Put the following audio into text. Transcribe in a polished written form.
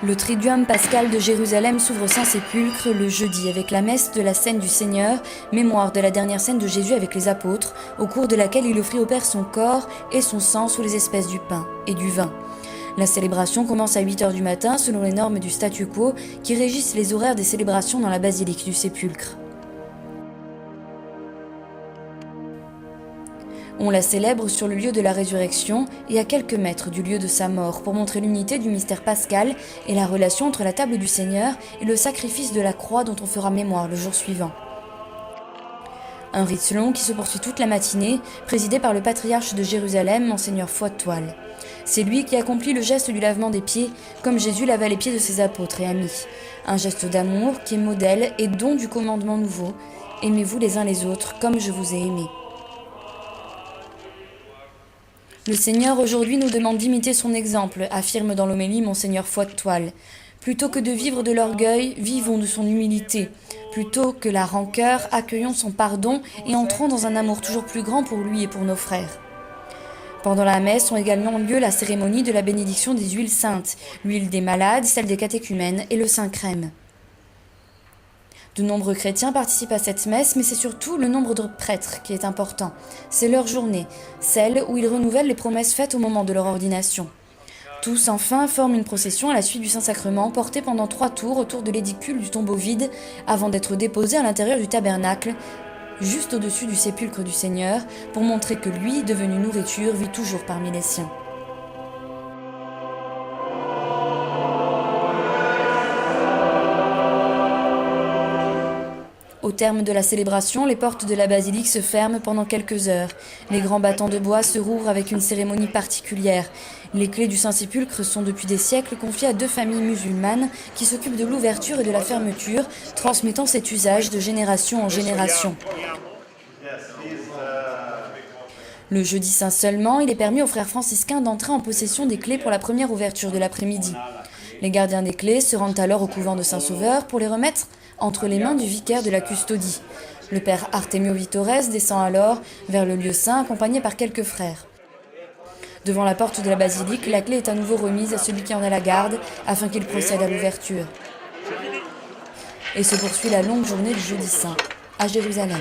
Le Triduum pascal de Jérusalem s'ouvre sans sépulcre le jeudi avec la messe de la scène du Seigneur, mémoire de la dernière scène de Jésus avec les apôtres, au cours de laquelle il offrit au Père son corps et son sang sous les espèces du pain et du vin. La célébration commence à 8 h du matin selon les normes du statu quo qui régissent les horaires des célébrations dans la basilique du sépulcre. On la célèbre sur le lieu de la résurrection et à quelques mètres du lieu de sa mort pour montrer l'unité du mystère pascal et la relation entre la table du Seigneur et le sacrifice de la croix dont on fera mémoire le jour suivant. Un rite long qui se poursuit toute la matinée, présidé par le patriarche de Jérusalem, Monseigneur Foix-de-Toile. C'est lui qui accomplit le geste du lavement des pieds, comme Jésus lava les pieds de ses apôtres et amis. Un geste d'amour qui est modèle et don du commandement nouveau. Aimez-vous les uns les autres comme je vous ai aimés. Le Seigneur aujourd'hui nous demande d'imiter son exemple, affirme dans l'homélie Monseigneur Foix-de-Toile. Plutôt que de vivre de l'orgueil, vivons de son humilité. Plutôt que la rancœur, accueillons son pardon et entrons dans un amour toujours plus grand pour lui et pour nos frères. Pendant la messe ont également lieu la cérémonie de la bénédiction des huiles saintes, l'huile des malades, celle des catéchumènes et le saint crème. De nombreux chrétiens participent à cette messe, mais c'est surtout le nombre de prêtres qui est important. C'est leur journée, celle où ils renouvellent les promesses faites au moment de leur ordination. Tous, enfin, forment une procession à la suite du Saint-Sacrement, portée pendant 3 tours autour de l'édicule du tombeau vide, avant d'être déposés à l'intérieur du tabernacle, juste au-dessus du sépulcre du Seigneur, pour montrer que lui, devenu nourriture, vit toujours parmi les siens. Au terme de la célébration, les portes de la basilique se ferment pendant quelques heures. Les grands battants de bois se rouvrent avec une cérémonie particulière. Les clés du Saint-Sépulcre sont depuis des siècles confiées à 2 familles musulmanes qui s'occupent de l'ouverture et de la fermeture, transmettant cet usage de génération en génération. Le jeudi saint seulement, il est permis aux frères franciscains d'entrer en possession des clés pour la première ouverture de l'après-midi. Les gardiens des clés se rendent alors au couvent de Saint-Sauveur pour les remettre entre les mains du vicaire de la custodie. Le père Artemio Vitores descend alors vers le lieu saint accompagné par quelques frères. Devant la porte de la basilique, la clé est à nouveau remise à celui qui en a la garde afin qu'il procède à l'ouverture. Et se poursuit la longue journée du jeudi saint à Jérusalem.